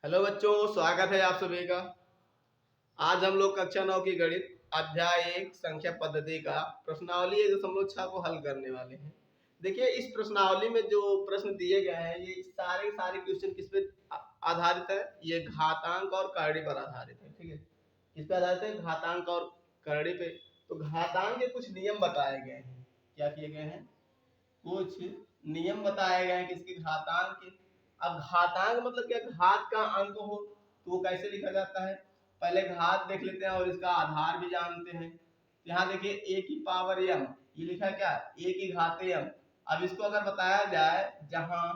Hello बच्चों, स्वागत है आप सभी का। आज हम लोग कक्षा 9 की गणित अध्याय 1 संख्या पद्धति का प्रश्नावली 1.6 को हल करने वाले हैं। देखिए, इस प्रश्नावली में जो प्रश्न दिए गए हैं ये सारे सारे क्वेश्चन किस पे आधारित है? ये घातांक और करड़ी पर आधारित है। ठीक है, किस पे आधारित है? घातांक और करड़ी पे। तो घातांक के कुछ नियम बताए गए हैं। क्या किए गए हैं? कुछ नियम बताए गए हैं किसके? घातांक के। अब घातांक मतलब क्या? घात का अंक हो तो वो कैसे लिखा जाता है? पहले घात देख लेते हैं और इसका आधार भी जानते हैं। यहाँ देखिए a की पावर m, ये लिखा है क्या? a की घात m। अब इसको अगर बताया जाए जहां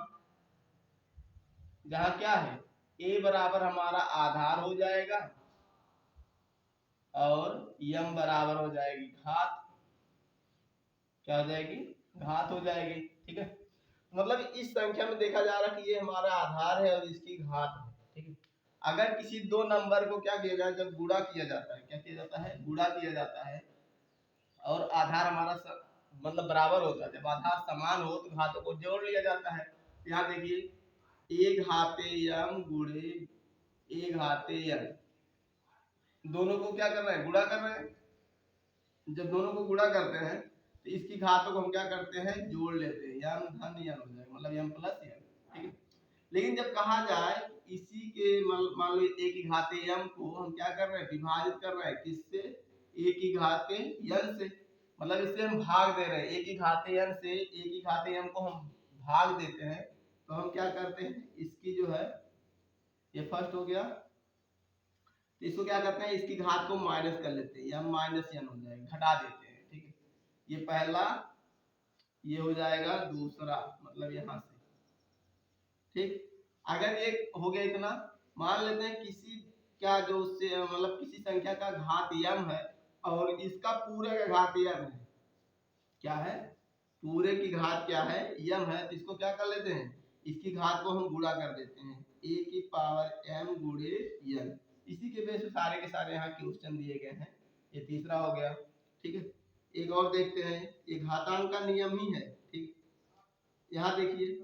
जहां क्या है, a बराबर हमारा आधार हो जाएगा और m बराबर हो जाएगी घात। क्या हो जाएगी? घात हो जाएगी। ठीक है, मतलब इस संख्या में देखा जा रहा है कि ये हमारा आधार है और इसकी घात है। ठीक है, अगर किसी दो नंबर को क्या किया जाए, जब गुणा किया जाता है, क्या किया जाता है? गुणा किया जाता है और आधार हमारा मतलब बराबर होता है। जब आधार समान हो तो घातों को जोड़ लिया जाता है। यहाँ देखिए a घाते m गुणे a घाते n, दोनों को क्या कर रहे हैं? गुणा कर रहे हैं। जब दोनों को गुणा करते हैं तो इसकी घातों को हम क्या करते हैं? जोड़ लेते हैं। m धन n हो जाएगा, मतलब m प्लस n। ठीक है, लेकिन जब कहा जाए इसी के मान लो a की घाते m को हम क्या कर रहे हैं? विभाजित कर रहे हैं। किससे? a की घाते n से, मतलब इससे हम भाग दे रहे हैं। a की घाते n से a की घाते m को हम भाग देते हैं तो हम क्या करते हैं? इसकी जो है, ये फर्स्ट हो गया, तो इसको क्या करते हैं? इसकी घात को माइनस कर लेते हैं, m माइनस n हो जाएगा, घटा देते हैं। ठीक है, ये पहला, ये हो जाएगा दूसरा, मतलब यहाँ से। ठीक, अगर एक हो गया इतना, मान लेते हैं किसी क्या जो उससे मतलब किसी संख्या का घात m है और इसका पूरे का घात m है। क्या है? पूरे की घात क्या है? m है, तो इसको क्या कर लेते हैं? इसकी घात को हम गुणा कर देते हैं, a की पावर m गुणे n। इसी के बेस पे सारे के सारे यहाँ क्वेश्चन दिए गए हैं। ये तीसरा हो गया। ठीक है, एक और देखते हैं, ये घातांक का नियम ही है। ठीक, यहाँ देखिए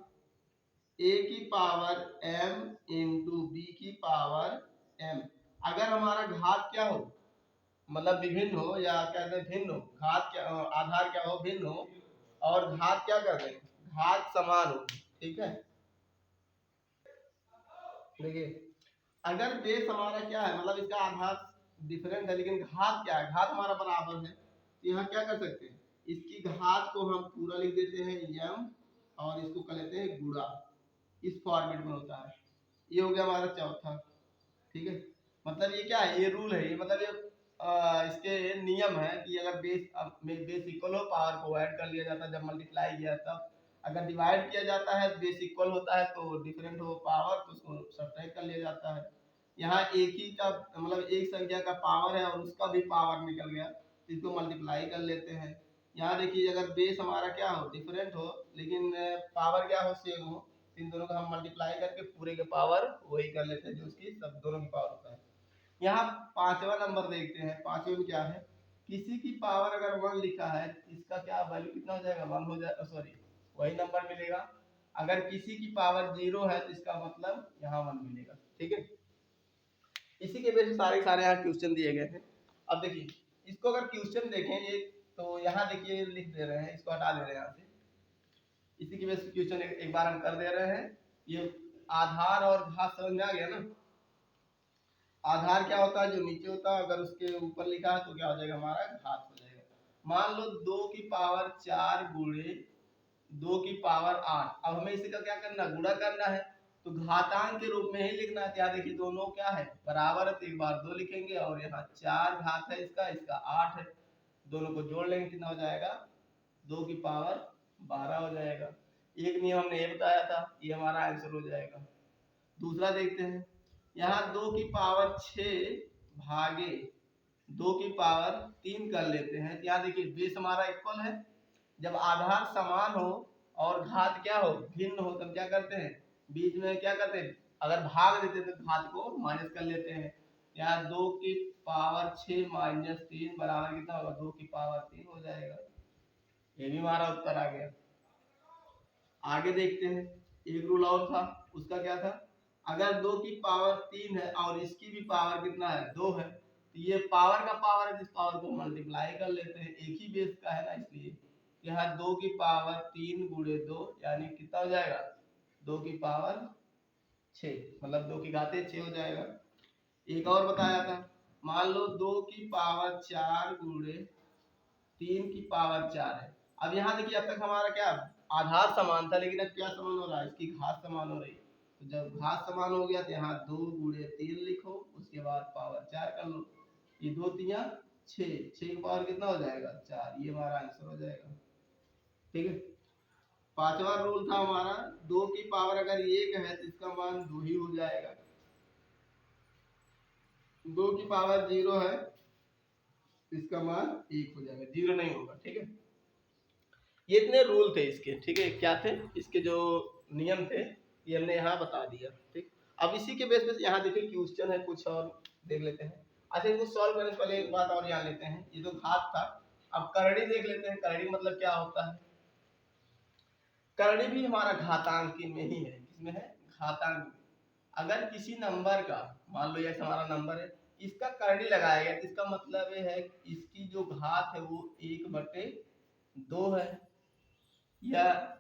a की पावर m इंटू b की पावर m, अगर हमारा घात क्या हो, मतलब विभिन्न हो या कहते हैं भिन्न हो, घात क्या, आधार क्या हो? भिन्न हो, और घात क्या कर रहे हैं? घात समान हो। ठीक है, देखिए अगर बेस हमारा क्या है, मतलब इसका आधार डिफरेंट है लेकिन घात क्या है? घात हमारा बराबर है, तो यहाँ क्या कर सकते हैं? इसकी घात को हम पूरा लिख देते हैं m और इसको कर लेते हैं गुणा। इस फॉर्मेट में होता है। ये हो गया हमारा चौथा। ठीक है, मतलब ये क्या है? ये रूल है, ये मतलब ये इसके नियम है कि अगर बेस इक्वल हो, पावर को ऐड कर लिया जाता है। जब मल्टीप्लाई किया तब, अगर डिवाइड किया जाता है बेस इक्वल होता है तो डिफरेंट हो पावर तो उसको सब्ट्रैक्ट कर लिया जाता है। यहाँ एक ही का मतलब एक संख्या का पावर है और उसका भी पावर निकल गया तो इसको मल्टीप्लाई कर लेते हैं। यहाँ देखिए अगर बेस हमारा क्या हो? डिफरेंट हो लेकिन पावर क्या हो? सेम हो, इन दोनों का हम मल्टीप्लाई करके पूरे के पावर वही कर लेते हैं जो उसकी सब दोनों की पावर होता है। यहाँ पांचवा नंबर देखते हैं। पांचवे में क्या है? किसी की पावर अगर 1 लिखा है, इसका क्या वैल्यू कितना हो जाएगा? 1 हो जाएगा, सॉरी वही नंबर मिलेगा। अगर किसी की पावर 0 है तो इसका मतलब यहाँ 1 मिलेगा। ठीक है, इसी के बेस सारे सारे यहाँ क्वेश्चन दिए गए हैं। अब देखिए इसको अगर क्वेश्चन देखें एक, तो यहाँ देखिए लिख दे रहे हैं, इसको हटा दे रहे हैं यहाँ से। इसी के बेस क्वेश्चन एक बार हम कर दे रहे हैं। ये आधार और घात समझ में आ गया ना? आधार क्या होता है? जो नीचे होता है, अगर उसके ऊपर लिखा है तो क्या हो जाएगा? हमारा घात हो जाएगा। मान लो 2 की पावर 4 गुणे 2 की पावर 8, अब हमें इसी का क्या करना? गुणा करना है, तो घातांक के रूप में ही लिखना है। यहाँ देखिए दोनों क्या है? बराबर है, तो एक बार 2 लिखेंगे और यहाँ 4 घात है इसका, इसका 8 है, दोनों को जोड़ लेंगे, कितना हो जाएगा? 2 की पावर 12 हो जाएगा। एक नियम हमने ये बताया था, ये हमारा आंसर हो जाएगा। दूसरा देखते हैं, यहाँ 2 की पावर 6 भागे 2 की पावर 3 कर लेते हैं। तो यहाँ देखिए बेस हमारा इक्वल है, जब आधार समान हो और घात क्या हो? भिन्न हो, तब क्या करते हैं? बीच में क्या करते हैं? अगर भाग देते हैं तो घात को माइनस कर लेते हैं। यहाँ 2 की पावर 6 माइनस 3 बराबर कितना होगा? 2 की पावर 3 हो जाएगा। ये भी हमारा उत्तर आ गया। आगे देखते हैं, एक रूल और था, उसका क्या था? अगर 2 की पावर 3 है और इसकी भी पावर कितना है 2 है, तो ये पावर का पावर है, इस पावर को मल्टीप्लाई कर लेते हैं, एक ही बेस का है ना, इसलिए यहाँ 2 की पावर 3 गुणे 2 यानी कितना हो जाएगा 2 की पावर 6, मतलब 2 की घाते 6 हो जाएगा। एक और बताया था, मान लो 2 की पावर 4 गुणे 3 की पावर 4 है। अब यहाँ देखिए अब तक हमारा क्या आधार समान था, लेकिन अब क्या समान हो रहा है, इसकी घात समान हो रही है। तो जब घात समान हो गया तो यहाँ 2 गुणे 3 लिखो, उसके बाद पावर 4 कर लो, ये 2 तिया 6, 6 का पावर कितना हो जाएगा 4, ये हमारा आंसर हो जाएगा। ठीक है, पांचवा रूल था हमारा 2 की पावर अगर 1 है तो इसका मान 2 ही हो जाएगा, 2 की पावर 0 है इसका मान 1 हो जाएगा, 0 नहीं होगा। ठीक है, ये इतने रूल थे इसके, ठीक है, क्या थे इसके जो नियम थे ये हमने यहाँ बता दिया। ठीक, अब इसी के बेस पे यहाँ देखिए क्वेश्चन है कुछ और देख लेते हैं। अच्छा, इसको सॉल्व करने से पहले एक बात और जान लेते हैं, ये तो घात था, अब करड़ी देख लेते हैं, करड़ी मतलब क्या होता है। करड़ी भी हमारा घातांक में ही है, किसमें है घातांक में। अगर किसी नंबर का मान लो ये हमारा नंबर है, इसका करड़ी लगाया गया, इसका मतलब ये है इसकी जो घात है वो 1/2 है, या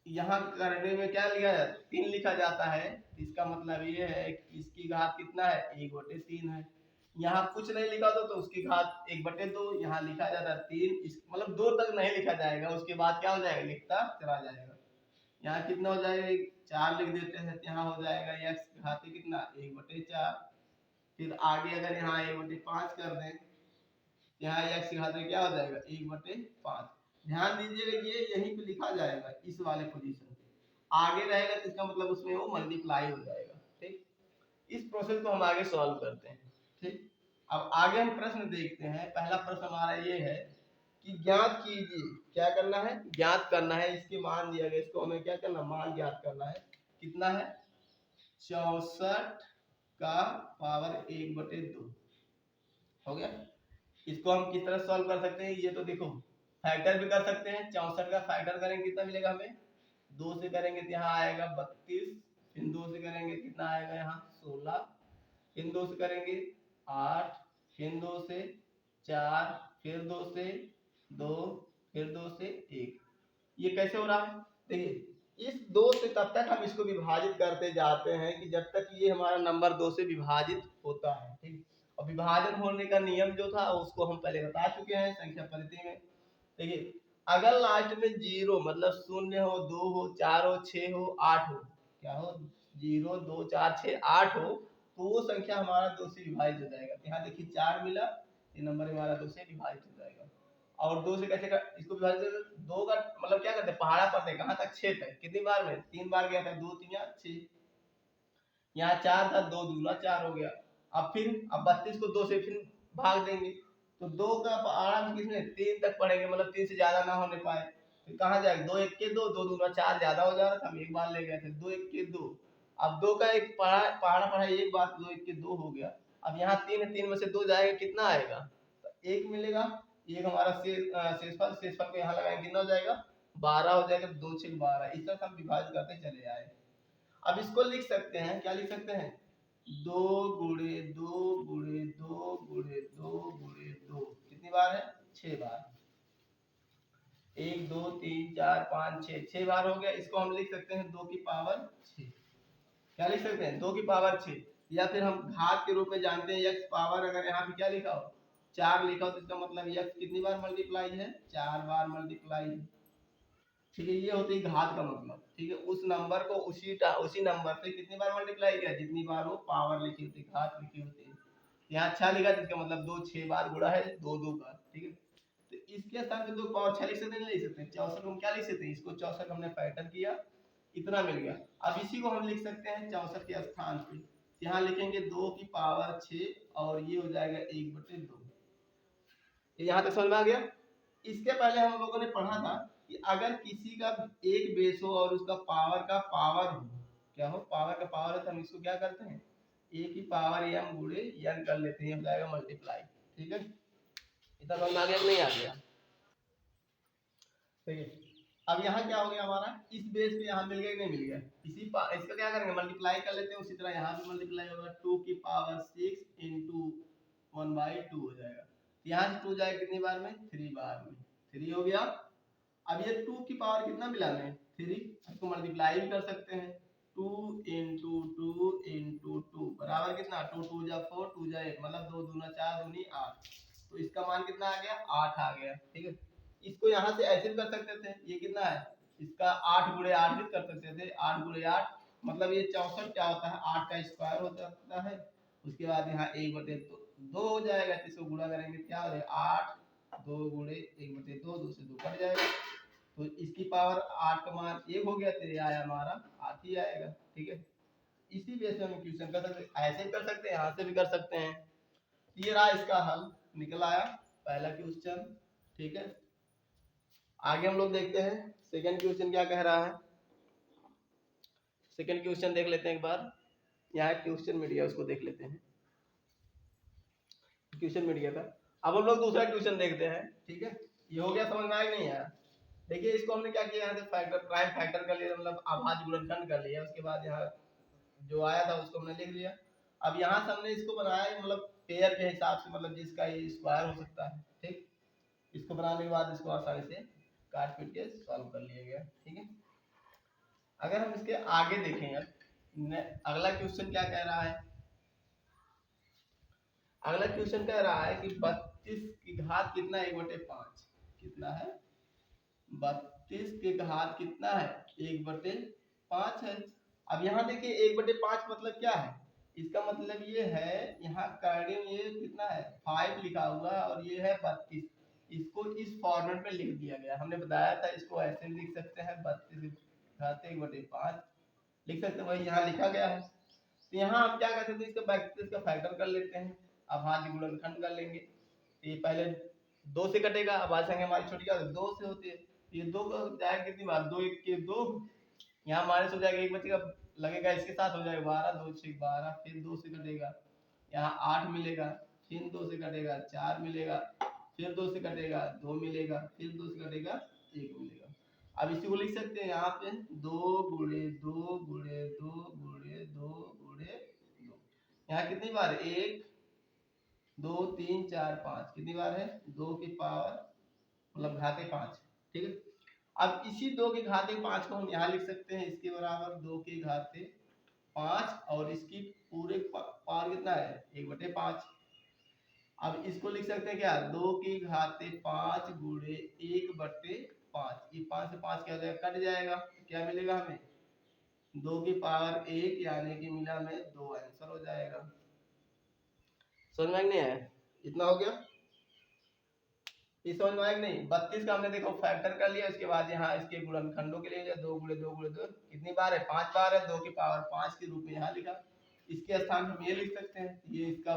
यहाँ करने में क्या लिखा जाता है 3 लिखा जाता है, इसका मतलब ये है कि इसकी घात कितना है 1/3 है। यहाँ कुछ नहीं लिखा तो उसकी घात 1/2, यहाँ लिखा जाता है 3, इस मतलब 2 तक नहीं लिखा जाएगा, उसके बाद क्या हो जाएगा लिखता चला जाएगा। यहाँ कितना हो जाएगा 4 लिख देते हैं, यहाँ हो जाएगा x घात कितना 1/4, फिर आगे अगर यहाँ 1/5 कर दें, यहाँ x घात क्या हो जाएगा 1/5। ध्यान दीजिएगा ये यहीं पे लिखा जाएगा इस वाले पोजीशन पे, आगे रहेगा तो इसका मतलब उसमें वो मल्टीप्लाई हो जाएगा। ठीक, इस प्रोसेस को हम आगे सॉल्व करते हैं। ठीक, अब आगे हम प्रश्न देखते हैं। पहला प्रश्न हमारा ये है कि ज्ञात कीजिए, क्या करना है ज्ञात करना है, इसके मान दिया गया, इसको हमें क्या करना मान ज्ञात करना है, कितना है 64 का पावर 1/2 हो गया। इसको हम किस तरह सॉल्व कर सकते हैं, ये तो देखो फैक्टर भी कर सकते हैं, 64 का फैक्टर करेंगे कितना मिलेगा हमें 2 से करेंगे तो यहाँ आएगा 32, फिर 2 से करेंगे कितना आएगा यहाँ 16, फिर 2 से करेंगे 8, फिर 2 से 4, फिर 2 से 2, फिर 2 से 1। ये कैसे हो रहा है देखिए, इस 2 से तब तक हम इसको विभाजित करते जाते हैं कि जब तक ये हमारा नंबर 2 से विभाजित होता है। ठीक, और विभाजन होने का नियम जो था उसको हम पहले बता चुके हैं संख्या पद्धति में। देखिए, अगर लास्ट में 0 मतलब 0 हो, 2 हो, 4 हो, 6 हो, 8 हो, क्या हो 0 2 4 6 8 हो, तो वो संख्या हमारा 2 से विभाजित हो जाएगा। यहाँ देखिए 4 मिला, ये नंबर हमारा 2 से विभाजित हो जाएगा। और 2 से कैसे इसको विभाजित 2 का मतलब क्या करते हैं पहाड़ा पढ़ते हैं कहाँ तक 6 तक, कितनी बार में 3 बार गया था, 2 3 6, यहाँ 4 था, 2 दूना 4 हो गया। अब फिर अब 32 को 2 से फिर भाग देंगे, तो 2 का पहाड़ा में किसमें 3 तक पढ़ेंगे, मतलब 3 से ज्यादा ना होने पाए, फिर कहाँ जाएगा 2 1 के 2, 2 दूना 4 ज्यादा हो जा रहा था, हम एक बार ले गए थे 2 1 के 2। अब 2 का एक पहाड़ा पढ़ा एक बार, 2 1 के 2 हो गया। अब यहाँ 3 है, 3 में से 2 जाएगा कितना आएगा तो 1 मिलेगा, एक हमारा शेषफल को यहाँ लगाएंगे कितना हो जाएगा 12 हो जाएगा, 2 6 12, इस तरह हम विभाजित करते चले आए। अब इसको लिख सकते हैं, क्या लिख सकते हैं 2 गुणे 2 गुणे 2 गुणे 2 गुणे 2, कितनी बार है 6 बार, 1 2 3 4 5 6, 6 बार हो गया। इसको हम लिख सकते हैं 2 की पावर 6, क्या लिख सकते हैं 2 की पावर 6, या फिर हम घात के रूप में जानते हैं x पावर, अगर यहाँ पे क्या लिखा हो 4 लिखा हो तो इसका मतलब x कितनी बार मल्टीप्लाई है 4 बार मल्टीप्लाई है। ठीक है, ये होती है घात का मतलब। ठीक है, उस नंबर को उसी नंबर से कितनी बार मल्टीप्लाई किया जितनी बार वो पावर लिखी होती है, घात लिखी होती है। यहाँ 6 लिखा तो इसका मतलब 2 6 बार गुणा है 2 2 का। ठीक है, तो इसके स्थान पे 2 पावर 6 लिख सकते नहीं लिख सकते, 64 हम क्या लिख सकते हैं, इसको 64 हमने फैक्टर किया, इतना मिल गया। अब इसी को हम लिख सकते हैं 64 के स्थान पे, यहाँ लिखेंगे 2 की पावर 6 और ये हो जाएगा 1/2। यहाँ तक समझ में आ गया। इसके पहले हम लोगों ने पढ़ा था कि अगर किसी का एक बेस हो और उसका पावर का पावर हो, क्या हो पावर का पावर है, तो हम इसको क्या करते हैं a की पावर m गुणे n कर लेते हैं, हो जाएगा मल्टीप्लाई। ठीक है, इतना समझ में आ गया कि नहीं आ गया। ठीक है, अब यहाँ क्या हो गया हमारा, इस बेस पे यहाँ मिल गया कि नहीं मिल गया, इसका क्या करेंगे मल्टीप्लाई कर लेते हैं, उसी तरह यहाँ भी मल्टीप्लाई होगा 2 की पावर 6 इंटू 1/2 हो जाएगा। यहाँ से 2 जाएगा कितनी बार में, 3 बार में, 3 हो गया। अब ये 2 की पावर कितना मिला हमें, 3, इसको मल्टीप्लाई भी कर सकते हैं, 2 इंटू 2 इंटू 2 बराबर कितना, 2 2 जा 4 2 जा 8 मतलब 2 दूना 4 दूनी 8, तो इसका मान कितना आ गया, 8 आ गया। ठीक है, इसको यहाँ से ऐसे भी कर सकते थे, ये कितना है, इसका 8 गुणे 8 भी कर सकते थे, 8 गुणे 8 मतलब ये 64 क्या होता है, 8 का स्क्वायर हो जाता है। उसके बाद यहाँ 1/2 हो जाएगा, इसको गुणा करेंगे क्या हो जाएगा, 8 2 गुणे 1/2, 2 से 2 कट जाएगा, तो इसकी पावर 8 का मान 1 हो गया, तो ये आया हमारा 8 ही आएगा। ठीक है, इसी बेस पे हम क्वेश्चन कर सकते हैं, ऐसे भी कर सकते हैं, यहाँ से भी कर सकते हैं। ये रहा इसका हल, निकल आया पहला क्वेश्चन। ठीक है, आगे हम लोग देखते हैं सेकंड क्वेश्चन क्या कह रहा है। सेकंड क्वेश्चन देख लेते हैं एक बार, यहाँ क्वेश्चन मीडिया उसको देख लेते हैं, क्वेश्चन मीडिया का। अब हम लोग दूसरा क्वेश्चन देखते हैं। ठीक है, ये हो गया, समझ में आया नहीं आया। देखिए इसको हमने क्या किया, यहाँ से फैक्टर प्राइम फैक्टर कर लिया, मतलब अभाज्य गुणनखंड कर लिया, उसके बाद यहाँ जो आया था उसको हमने लिख लिया। अब यहाँ से हमने इसको बनाया मतलब पेयर के हिसाब से, मतलब जिसका ये स्क्वायर हो सकता है। ठीक, इसको बनाने के बाद इसको आसानी से काट पीट के सॉल्व कर लिया गया। ठीक है, अगर हम इसके आगे देखें, अब अगला क्वेश्चन क्या कह रहा है, अगला क्वेश्चन कह रहा है कि 32 की घात कितना 1/5 कितना है, 32 की घात कितना है 1/5 है। अब यहाँ देखिए 1/5 मतलब क्या है, इसका मतलब ये है, यहाँ कर्णीय में ये कितना है 5 लिखा हुआ है और ये है 32, इसको इस फॉर्मेट में लिख दिया गया। हमने बताया था इसको ऐसे लिख सकते हैं, 32 घात 1/5 लिख सकते हैं, वही यहाँ लिखा गया है। तो यहाँ हम क्या कर सकते हैं, इसका 32 का फैक्टर कर लेते हैं, अभाज्य गुणनखंड कर लेंगे। ये पहले 2 से कटेगा, अभाज्य संख्या हमारी छोटी क्या 2 से होती है, ये 2 का जाएगा कितनी बार, 2 1 के 2, यहाँ माइनस हो जाएगा, एक बचेगा लगेगा, इसके साथ हो जाएगा 12 2 6 12, फिर 2 से कटेगा, यहाँ 8 मिलेगा, फिर 2 से कटेगा 4 मिलेगा, फिर 2 से कटेगा 2 मिलेगा, फिर 2 से कटेगा 1 मिलेगा। अब इसी को लिख सकते हैं यहाँ पे 2 गुणे 2 गुणे 2 गुणे 2 गुणे 2, यहाँ कितनी बार 1 2 3 4 5 कितनी बार है, 2 की पावर मतलब घाते 5। ठीक है, अब इसी 2 की घाते 5 को हम यहाँ लिख सकते हैं, इसके बराबर 2 की घाते 5 और इसकी पूरे पावर कितना है 1/5। अब इसको लिख सकते हैं क्या, 2 की घाते 5 गुणे 1/5, ये 5 से 5 क्या हो जाएगा कट जाएगा, क्या मिलेगा हमें 2 की पावर 1 यानी कि मिला हमें 2 आंसर हो जाएगा। समझ में नहीं आया, इतना हो गया, ये समझ में आया नहीं। 32 का हमने देखो फैक्टर कर लिया, उसके बाद यहाँ इसके गुणनखंडों के लिए 2 गुणे 2 गुणे 2 कितनी बार है 5 बार है, 2 की पावर 5 के रूप में यहाँ लिखा, इसके स्थान हम ये लिख सकते हैं, ये इसका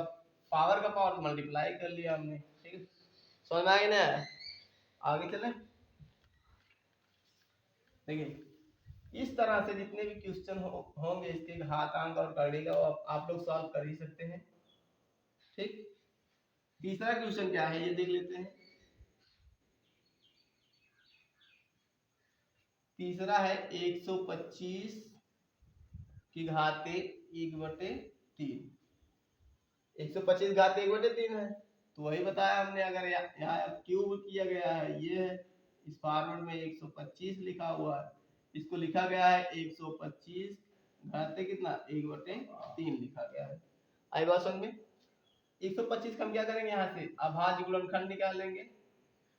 पावर का पावर मल्टीप्लाई कर लिया हमने। ठीक है, समझ में आया ना, आगे चले। देखिए इस तरह से जितने भी क्वेश्चन होंगे इसके घातांक और करने का आप लोग सॉल्व कर ही सकते हैं। ठीक, तीसरा क्वेश्चन क्या है ये देख लेते हैं। तीसरा है 125 की घाते 1/3, 125 घाते 1/3 है, तो वही बताया हमने, अगर यहाँ क्यूब किया गया है, ये है इस फॉर्मेट में 125 लिखा हुआ है, इसको लिखा गया है 125 घाते कितना 1/3 लिखा गया है। आई बात समझ में। 125 का हम क्या करेंगे, यहाँ से अभाज्य गुणनखंड निकाल लेंगे।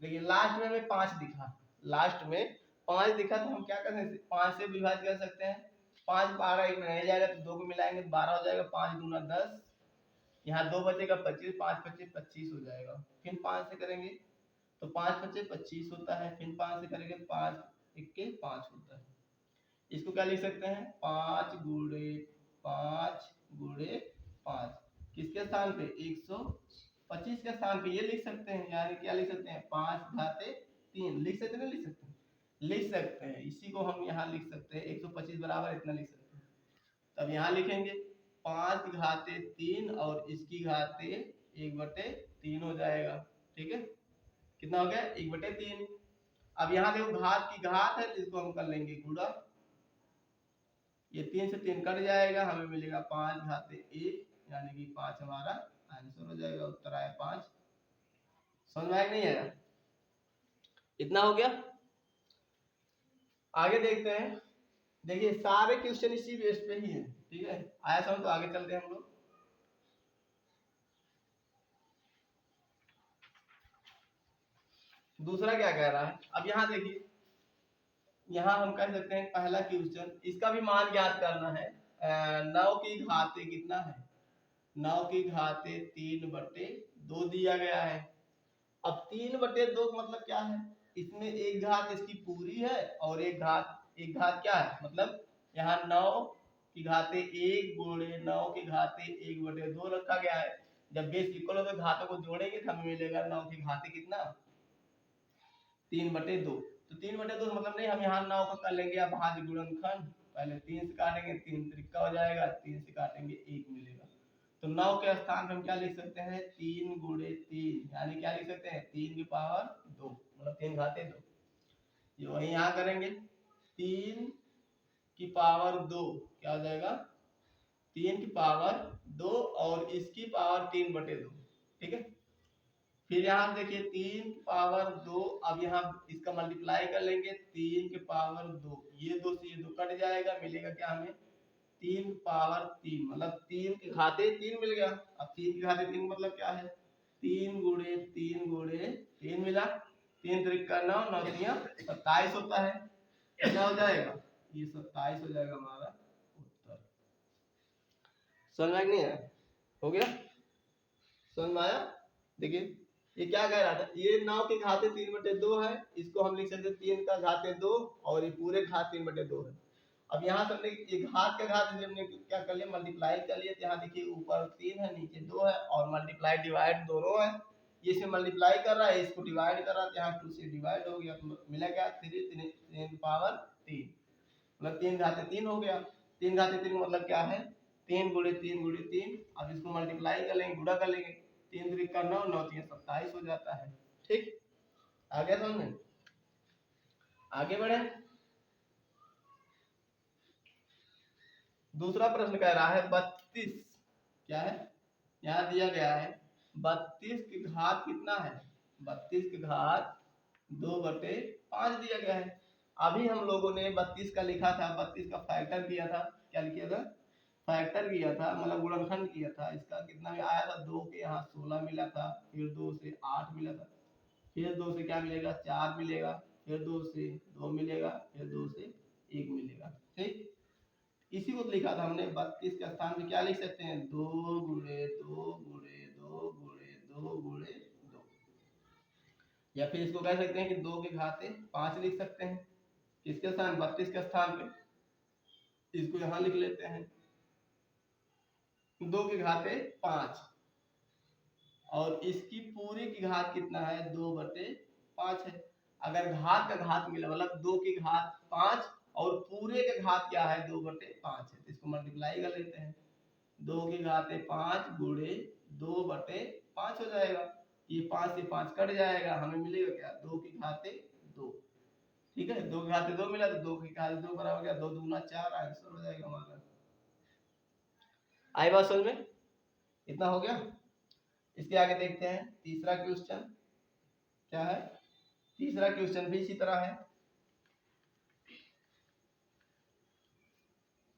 देखिए लास्ट में हमें 5 दिखा, लास्ट में 5 दिखा, तो हम क्या कर सकते हैं 5 से विभाजित कर सकते हैं, 5 12 एक में रह जाएगा, तो 2 को मिलाएंगे तो 12 हो जाएगा, 5 दूना 10, यहाँ 2 बचेगा 25, 5 25 25 हो जाएगा। फिर 5 से करेंगे तो 5 25 25 होता है, फिर 5 से करेंगे 5 1 के 5 होता है। इसको क्या लिख सकते हैं 5 गुणे 5 गुणे 5, किसके स्थान पे 125 के स्थान पे ये लिख सकते हैं, यानी क्या लिख सकते हैं 5 घाते 3 लिख सकते हैं, लिख सकते हैं, लिख सकते हैं, इसी को हम यहाँ लिख सकते हैं 125 बराबर इतना लिख सकते हैं। तब यहाँ लिखेंगे 5 घाते 3 और इसकी घाते 1/3 हो जाएगा। ठीक है, कितना हो गया 1/3। अब यहाँ देखो घात की घात है, तो इसको हम कर लेंगे गुणा, ये 3 से 3 कट जाएगा, हमें मिलेगा 5 घाते 1, यानी कि 5 हमारा आंसर हो जाएगा, उत्तर आया 5। समझ में आया नहीं आया? इतना हो गया। आगे देखते हैं। देखिए सारे क्वेश्चन इसी बेस पे ही है, ठीक है, आया समझ? तो आगे चलते हैं हम लोग। दूसरा क्या कह रहा है, अब यहाँ देखिए, यहाँ हम कह सकते हैं पहला क्वेश्चन, इसका भी मान ज्ञात करना है। 9 की घाते कितना है, 9 की घाते 3/2 दिया गया है। अब 3/2 मतलब क्या है, इसमें एक घात इसकी पूरी है और एक घात क्या है, मतलब यहाँ 9 की घाते 1 गुणे 9 की घाते 1/2 रखा गया है। जब बेस इक्वल हो तो घातों को जोड़ेंगे तो हमें मिलेगा 9 की घाते कितना, 3/2। तो 3/2 मतलब नहीं, हम यहाँ 9 का कर लेंगे अब भाज्य गुणनखंड, पहले 3 से काटेंगे, 3 त्रिका हो जाएगा, 3 से काटेंगे 1 मिलेगा। तो 9 के स्थान पर हम क्या लिख सकते हैं, 3 गुणे 3, यानी क्या लिख सकते हैं, 3 की पावर 2, मतलब 3 घाते 2। ये वही यहाँ करेंगे, 3 की पावर 2 क्या हो जाएगा, 3 की पावर 2 और इसकी पावर 3/2, ठीक है। फिर यहाँ देखिए 3 पावर 2, अब यहाँ इसका मल्टीप्लाई कर लेंगे, 3 के पावर 2, ये 2 से ये 2 कट जाएगा, मिलेगा क्या हमें, 3 पावर 3, मतलब 3 के घाते 3 मिल गया। अब 3 के घाते 3 मतलब क्या है, 3 गुणे 3 गुणे 3 मिला, 3 त्रिका 9, 9 तिया 27 होता है, क्या हो जाएगा, ये 27 हो जाएगा हमारा उत्तर। समझ में नहीं आया? हो गया, समझ में आया? देखिए ये क्या कह रहा था, ये 9 के घाते 3/2 है, इसको हम लिख सकते हैं 3 का घाते 2 और ये पूरे घात 3/2 है। अब यहाँ से हमने ये घात का घात हमने क्या कर लिया, मल्टीप्लाई कर लिया, तो यहाँ देखिए ऊपर 3 है नीचे 2 है और मल्टीप्लाई डिवाइड दोनों है, ये इसमें मल्टीप्लाई कर रहा है, इसको डिवाइड कर रहा है, यहाँ 2 से डिवाइड हो गया, तो मिला क्या, 3 पावर 3, मतलब 3 घाते 3 हो गया। 3 घाते 3 मतलब क्या है, 3 गुणे 3 गुणे 3, अब इसको मल्टीप्लाई कर लेंगे, गुणा कर लेंगे, 3 त्रिका 9, 9 तिया 27 हो जाता है, ठीक। आ गया समझ में? आगे बढ़े। दूसरा प्रश्न कह रहा है 32, क्या है, यहाँ दिया गया है 32 की घात कितना है, 32 की घात 2/5 दिया गया है। अभी हम लोगों ने 32 का लिखा था, 32 का फैक्टर किया था, क्या किया था, फैक्टर किया था, मतलब गुणनखंड किया था, इसका कितना आया था, 2 के यहाँ 16 मिला था, फिर 2 से 8 मिला था, फिर 2 से क्या मिलेगा, 4 मिलेगा, फिर 2 से 2 मिलेगा, फिर 2 से 1 मिलेगा, ठीक। इसी को लिखा था हमने, 32 के स्थान पे क्या लिख सकते हैं, 2 गुणे 2 गुणे 2 गुणे 2 गुणे 2, या फिर इसको कह सकते हैं कि 2 के घाते 5 लिख सकते हैं, किसके स्थान, 32 के स्थान पे, इसको यहाँ लिख लेते हैं 2 के घाते 5 और इसकी पूरी की घात कितना है, 2/5 है। अगर घात का घात मिला, मतलब 2 की घात 5 और पूरे का घात क्या है, 2/5 है, तो इसको मल्टीप्लाई कर लेते हैं, 2 की घाते 5 गुणे 2/5 हो जाएगा, ये 5 से 5 कट जाएगा, हमें मिलेगा क्या, 2 की घाते 2, ठीक है, 2 की घाते 2 मिला तो 2 की घाते 2 बराबर क्या, 2 दूना 4, आंसर हो जाएगा हमारा। आई बात समझ में? इतना हो गया। इसके आगे देखते हैं तीसरा क्वेश्चन, क्या है, तीसरा क्वेश्चन भी इसी तरह है,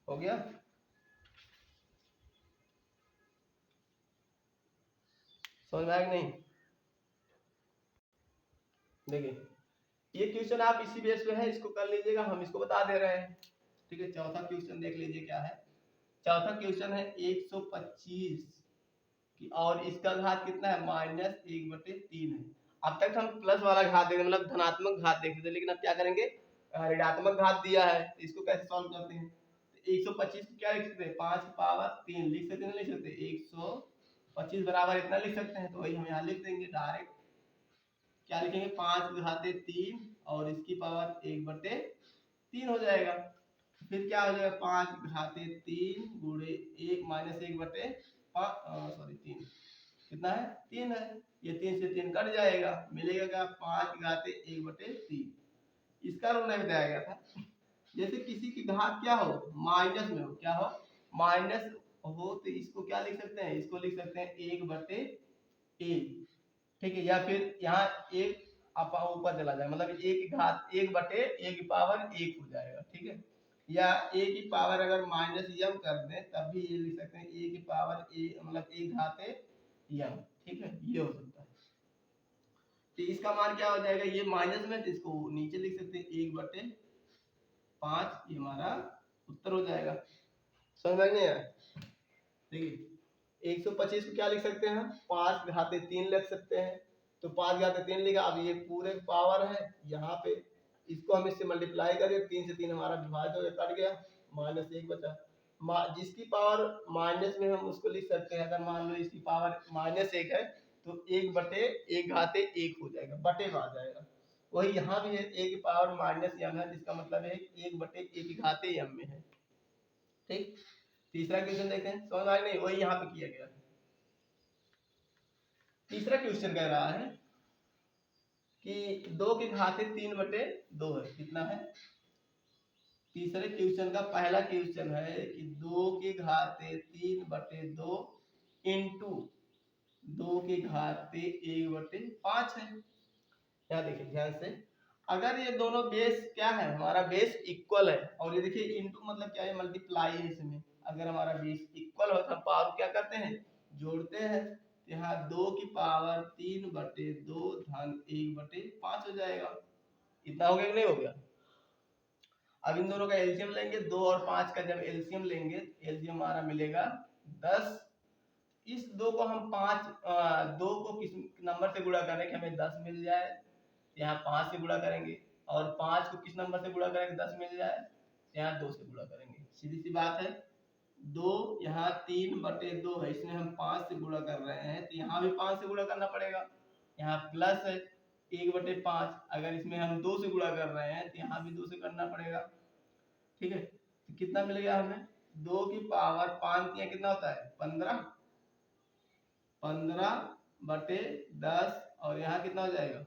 हो गया। समझ में आया कि नहीं? देखिए ये क्वेश्चन आप इसी बेस पे है, इसको कर लीजिएगा, हम इसको बता दे रहे हैं, ठीक है। चौथा क्वेश्चन देख लीजिए क्या है, चौथा क्वेश्चन है 125 की और इसका घात कितना है, -1/3 है। अब तक हम प्लस वाला घात देख, मतलब धनात्मक घात देखते थे, लेकिन अब क्या करेंगे, ऋणात्मक घात दिया है, तो इसको कैसे सॉल्व करते हैं, तो 125 को क्या लिख सकते हैं, 5 की पावर 3 लिख सकते हैं, नहीं लिख सकते, 125 बराबर इतना लिख सकते हैं, तो वही हम यहाँ लिख देंगे डायरेक्ट, क्या लिखेंगे, 5 की घाते 3 और इसकी पावर 1/3 हो जाएगा। फिर क्या हो जाएगा, 5 घाते 3 गुणे 1 माइनस 1/5, सॉरी 3 कितना है, 3 है, ये 3 से 3 कट जाएगा, मिलेगा क्या, 5 घाते 1/3, इसका रूल नहीं बताया गया था। जैसे किसी की घात क्या हो, माइनस में हो, क्या हो, माइनस हो, तो इसको क्या लिख सकते हैं, इसको लिख सकते हैं 1/a, ठीक है। या फिर यहाँ एक आप ऊपर चला जाए, मतलब एक की घात 1/a की पावर 1 हो जाएगा, ठीक है। या a की पावर अगर माइनस m कर दें तब भी ये लिख सकते हैं a की पावर a, मतलब a घात m, ठीक है, ये हो सकता है। तो इसका मान क्या हो जाएगा, ये माइनस में, तो इसको नीचे लिख सकते हैं 1/5, ये हमारा उत्तर हो जाएगा। समझ में नहीं आया, देखिए 125 को क्या लिख सकते हैं, 5 घाते 3 लिख सकते हैं। तो 5 घाते 3 लिखा, अब ये पूरे पावर है यहाँ पे, इसको हम इससे मल्टीप्लाई करें, 3 से 3 हमारा विभाज्य हो गया, कट गया, -1 बचा। जिसकी पावर माइनस में हम उसको लिख सकते हैं, अगर मान लो इसकी पावर -1 है तो 1/1 घाते 1 हो जाएगा, बटे में आ जाएगा। वही यहाँ भी है, a की पावर -m है, जिसका मतलब है 1/a घाते m में है, ठीक। तीसरा क्वेश्चन देखते हैं, समझ आए नहीं, वही यहाँ पे किया गया है। तीसरा क्वेश्चन कह रहा है कि 2 की घाते 3/2 है, कितना है। तीसरे क्वेश्चन का पहला क्वेश्चन है कि 2 की घाते 3/2 इंटू 2 की घाते 1/5 है। यहाँ देखिए ध्यान से, अगर ये दोनों बेस क्या है, हमारा बेस इक्वल है, और ये देखिए इंटू मतलब क्या है, मल्टीप्लाई है इसमें। अगर हमारा बेस इक्वल हो तो हम पावर क्या करते हैं, जोड़ते हैं। यहाँ 2 की पावर 3/2 धन 1/5 हो जाएगा। इतना हो गया कि नहीं हो गया। अब इन दोनों का एलसीएम लेंगे, 2 और 5 का जब एलसीएम लेंगे, एलसीएम हमारा मिलेगा 10। इस 2 को हम 2 को किस नंबर से गुणा करें कि हमें 10 मिल जाए, यहाँ 5 से गुणा करेंगे, और 5 को किस नंबर से गुणा करेंगे 10 मिल जाए, यहाँ 2 से गुणा करेंगे, सीधी सी बात है। 2 यहाँ 3/2 है, इसमें हम 5 से गुणा कर रहे हैं, तो यहाँ भी 5 से गुणा करना पड़ेगा। यहाँ प्लस है 1/5, अगर इसमें हम 2 से गुणा कर रहे हैं तो यहाँ भी 2 से करना पड़ेगा, ठीक है। तो कितना मिल गया हमें, 2 की पावर 5 कितना होता है 15, 15/10, और यहाँ कितना हो जाएगा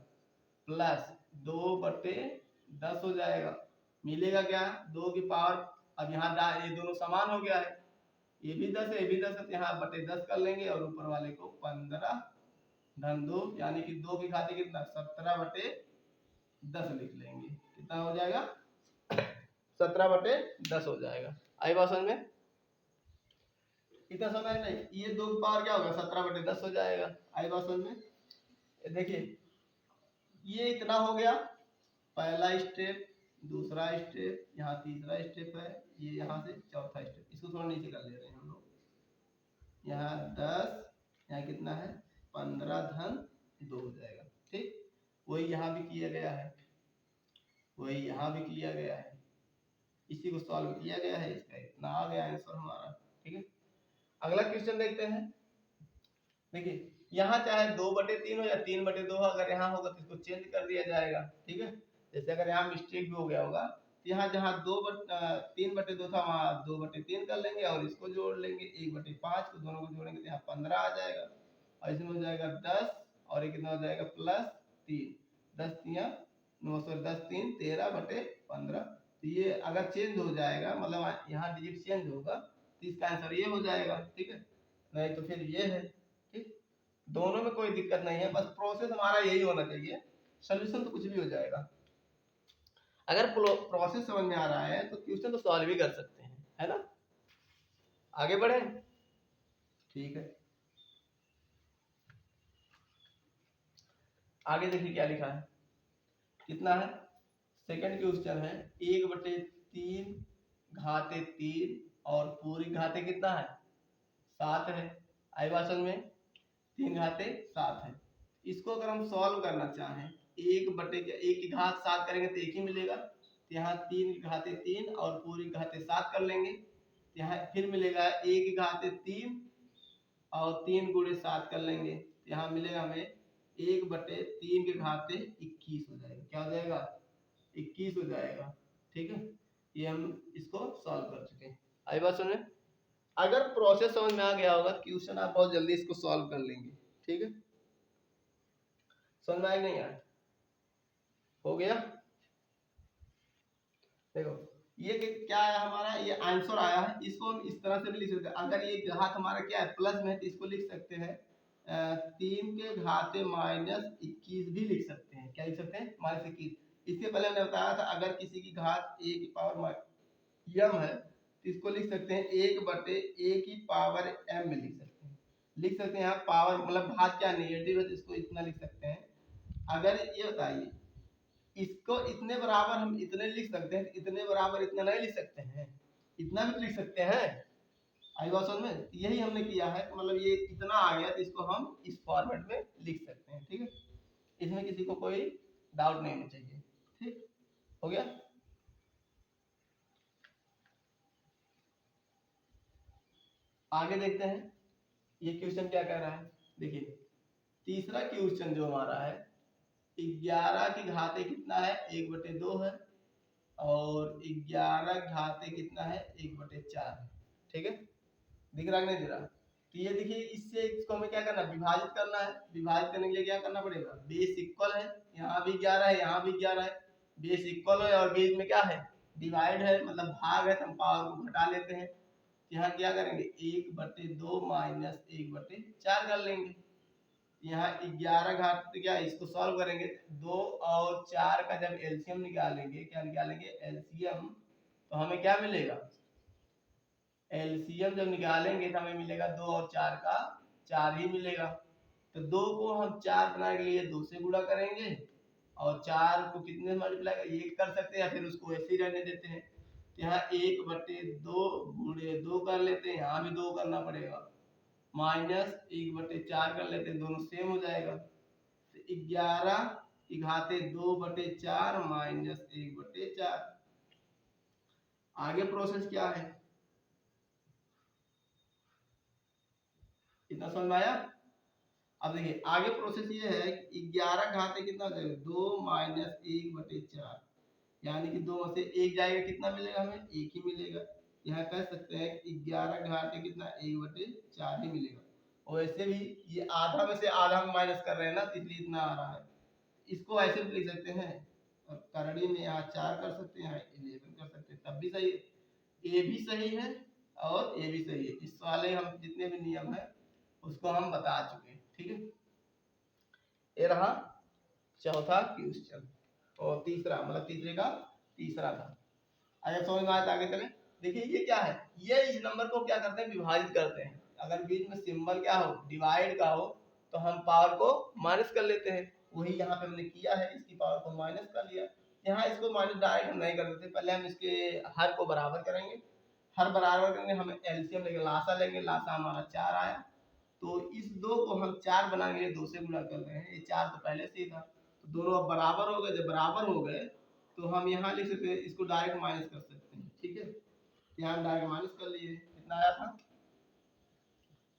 प्लस 2/10 हो जाएगा। मिलेगा क्या, 2 की पावर, अब यहाँ ये दोनों समान हो गया है, ये भी 10 है, ये भी 10 है, तो यहाँ बटे 10 कर लेंगे, और ऊपर वाले को 15 धन 2, यानी कि 2 की घाते कितना 17/10 लिख लेंगे, कितना हो जाएगा 17/10 हो जाएगा। आई बात समझ में, इतना समझ नहीं, ये 2 की पावर क्या होगा 17/10 हो जाएगा। आई बात समझ में, देखिए ये इतना हो गया पहला स्टेप, दूसरा स्टेप, यहाँ तीसरा स्टेप है, ये यहाँ से चौथा स्टेप। इसको थोड़ा नीचे कर ले रहे हैं हम लोग, यहाँ 10, यहाँ कितना है 15 धन 2 हो जाएगा, ठीक। वही यहाँ भी किया गया है, वही यहाँ भी किया गया है, इसी को सॉल्व किया गया है, इसका इतना आ गया आंसर हमारा, ठीक है। अगला क्वेश्चन देखते हैं। देखिए यहाँ चाहे 2/3 हो या 3/2 हो, अगर यहाँ होगा तो इसको चेंज कर दिया जाएगा, ठीक है। जैसे अगर यहाँ मिस्टेक भी हो गया होगा, तो यहाँ जहाँ 3/2 था वहाँ 2/3 कर लेंगे, और इसको जोड़ लेंगे 1/5 को, दोनों को जोड़ेंगे तो यहाँ 15 आ जाएगा, और इसमें हो जाएगा 10, और ये कितना हो जाएगा +3, 10 3 9 10 3 13/15। तो ये अगर चेंज हो जाएगा, मतलब यहाँ डिजिट चेंज होगा, तो इसका आंसर ये हो जाएगा, ठीक है। नहीं तो फिर ये है, ठीक। दोनों में कोई दिक्कत नहीं है, बस प्रोसेस हमारा यही होना चाहिए, सोल्यूशन तो कुछ भी हो जाएगा। अगर प्रोसेस समझ में आ रहा है तो क्वेश्चन तो सॉल्व भी कर सकते हैं, है ना। आगे बढ़े, ठीक है। आगे देखिए क्या लिखा है, कितना है, सेकंड क्वेश्चन है 1/3 घाते 3 और पूरी घाते कितना है 7 है। आई बात समझ में, 3 घाते 7 है। इसको अगर हम सॉल्व करना चाहें, 1 की घात 7 करेंगे तो 1 ही मिलेगा, तो यहाँ 3 की घाते 3 और पूरी घाते 7 कर लेंगे, तो यहाँ फिर मिलेगा 1 की घाते 3 और 3 गुणे 7 कर लेंगे, तो यहाँ मिलेगा हमें 1/3 के घाते 21 हो जाएगा, क्या हो जाएगा 21 हो जाएगा, ठीक है। ये हम इसको सॉल्व कर चुके हैं। आई बात समझ में, अगर प्रोसेस समझ में आ गया होगा क्वेश्चन आप बहुत जल्दी इसको सॉल्व कर लेंगे, ठीक है। समझ में आया नहीं आया, हो गया। देखो ये क्या है हमारा, ये आंसर आया है, इसको हम इस तरह से भी लिख सकते हैं। अगर ये घात हमारा क्या है प्लस में है तो इसको लिख सकते हैं 3 के घाते -21 भी लिख सकते हैं। क्या लिख सकते हैं? -21। इसके पहले हमने बताया था अगर किसी की घात a की पावर m है तो इसको लिख सकते हैं 1/a की पावर m में लिख सकते हैं यहाँ पावर मतलब घात क्या नेगेटिव है तो इसको इतना लिख सकते हैं। अगर ये बताइए इसको इतने बराबर हम इतने लिख सकते हैं, इतने बराबर इतना नहीं लिख सकते हैं, इतना भी लिख सकते हैं। आई बात समझ में? यही हमने किया है, मतलब ये इतना आ गया तो इसको हम इस फॉर्मेट में लिख सकते हैं। ठीक है, इसमें किसी को कोई डाउट नहीं होना चाहिए। ठीक हो गया। आगे देखते हैं ये क्वेश्चन क्या कह रहा है। देखिए तीसरा क्वेश्चन जो हमारा है 11 की घाते कितना है 1/2 है और 11 घाते कितना है 1/4 है। ठीक है, दिख रहा कि नहीं दिख रहा? तो ये देखिए इससे इसको हमें क्या करना है विभाजित करना है। विभाजित करने के लिए क्या करना पड़ेगा, बेस इक्वल है, यहाँ भी 11 है यहाँ भी 11 है, बेस इक्वल है और बीच में क्या है डिवाइड है मतलब भाग है तो हम पावर को घटा लेते हैं। यहाँ क्या करेंगे 1/2 माइनस 1/4 कर लेंगे। यहाँ 11 घात क्या है इसको सॉल्व करेंगे 2 और 4 का जब एलसीएम निकालेंगे, क्या निकालेंगे एलसीएम, तो हमें क्या मिलेगा एलसीएम जब निकालेंगे तो हमें मिलेगा 2 और 4 का 4 ही मिलेगा। तो 2 को हम 4 बनाने के लिए 2 से गुणा करेंगे और 4 को कितने से मल्टीप्लाई कर 1 कर सकते हैं या फिर उसको ऐसे ही रहने देते हैं। तो यहाँ 1/2 गुणे 2 कर लेते हैं, यहाँ भी 2 करना पड़ेगा, माइनस 1/4 कर लेते हैं, दोनों सेम हो जाएगा। तो 11 की घाते 2/4 माइनस 1/4। आगे प्रोसेस क्या है इतना समझ में आया? अब देखिए आगे प्रोसेस ये है कि 11 घाते कितना हो जाएगा 2 माइनस 1/4, यानी कि 2 में से 1 जाएगा कितना मिलेगा हमें 1 ही मिलेगा। यहाँ कह सकते हैं कि 11 घाते कितना 1/4 ही मिलेगा। और वैसे भी ये आधा में से आधा हम माइनस कर रहे हैं ना तो इसलिए इतना आ रहा है। इसको ऐसे भी लिख सकते हैं और करड़ी में यहाँ 4 कर सकते हैं, यहाँ 11 कर सकते हैं, तब भी सही है। ए भी सही है और ए भी सही है। इस वाले हम जितने भी नियम है उसको हम बता चुके हैं। ठीक है, ये रहा चौथा क्वेश्चन और तीसरा मतलब तीसरे का तीसरा था। अच्छा समझ में आया तो आगे चलें। देखिए ये क्या है, ये इस नंबर को क्या करते हैं विभाजित करते हैं। अगर बीच में सिंबल क्या हो डिवाइड का हो तो हम पावर को माइनस कर लेते हैं, वही यहाँ पे हमने किया है, इसकी पावर को माइनस कर लिया। यहाँ इसको माइनस डायरेक्ट हम नहीं कर देते, पहले हम इसके हर को बराबर करेंगे, हर बराबर करेंगे हम एलसीएम लेंगे, लासा लेंगे, लासा हमारा 4 आया। तो इस 2 को हम 4 बनाने के लिए 2 से गुणा कर रहे हैं, ये 4 तो पहले से ही था, तो दोनों अब बराबर हो गए। जब बराबर हो गए तो हम यहाँ लिख सकते हैं इसको डायरेक्ट माइनस कर सकते हैं। ठीक है, यहाँ डायरेक्ट माइनस कर लिए, कितना आया था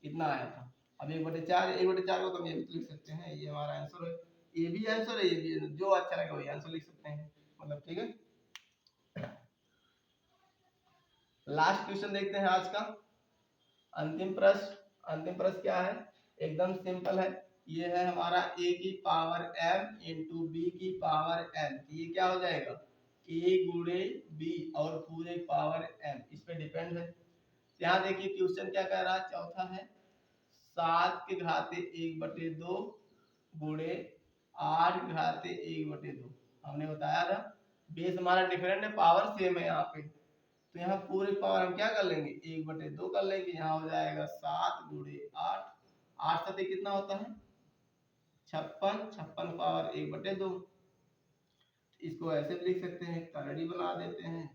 इतना आया था। अब 1/4 1/4 को तो हम ये भी लिख सकते हैं, ये हमारा आंसर है। ये भी आंसर है ये भी आंसर, जो अच्छा लगे वही आंसर लिख सकते हैं मतलब। ठीक है, लास्ट क्वेश्चन देखते हैं आज का अंतिम प्रश्न। अंतिम प्रश्न क्या है एकदम सिंपल है, ये है हमारा a की पावर m इंटू बी की पावर n। ये क्या हो जाएगा a गुणे b और पूरे पावर m, इस पे डिपेंड है। यहाँ देखिए क्वेश्चन क्या कह रहा है चौथा है 7 के घाते 1/2 गुणे 8 घाते 1/2। हमने बताया था बेस हमारा डिफरेंट है पावर सेम है यहाँ पे, तो यहाँ पूरे पावर हम क्या कर लेंगे 1/2 कर लेंगे। यहाँ हो जाएगा 7 गुणे 8, 8 सते कितना होता है 56, 56 पावर 1/2। इसको ऐसे भी लिख सकते हैं, करड़ी बना देते हैं,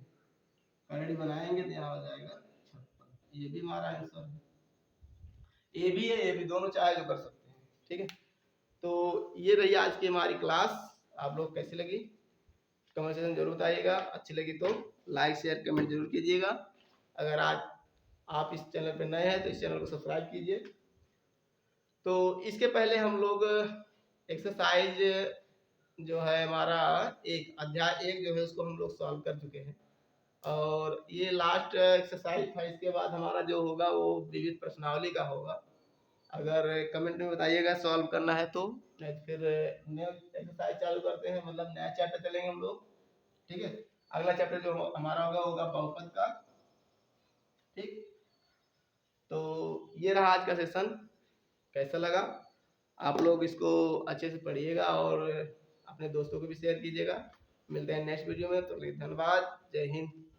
करड़ी बनाएंगे तो यहाँ हो जाएगा 56। ये भी हमारा आंसर है, ए भी है ए भी, दोनों चाहे जो कर सकते हैं। ठीक है, तो ये रही आज की हमारी क्लास। आप लोग कैसी लगी कमेंट सेक्शन जरूर बताइएगा, अच्छी लगी तो लाइक शेयर कमेंट जरूर कीजिएगा। अगर आज आप इस चैनल पे नए हैं तो इस चैनल को सब्सक्राइब कीजिए। तो इसके पहले हम लोग एक्सरसाइज जो है हमारा एक अध्याय 1 जो है उसको हम लोग सॉल्व कर चुके हैं और ये लास्ट एक्सरसाइज था। इसके बाद हमारा जो होगा वो विविध प्रश्नावली का होगा। अगर कमेंट में बताइएगा सॉल्व करना है तो, नहीं तो फिर नया एक्सरसाइज चालू करते हैं, मतलब नया चैप्टर चलेंगे हम लोग। ठीक है, अगला चैप्टर जो हमारा होगा बहुपद का। ठीक, तो ये रहा आज का सेशन। कैसा लगा? आप लोग इसको अच्छे से पढ़िएगा और अपने दोस्तों को भी शेयर कीजिएगा। मिलते हैं नेक्स्ट वीडियो में, तो धन्यवाद। जय हिंद।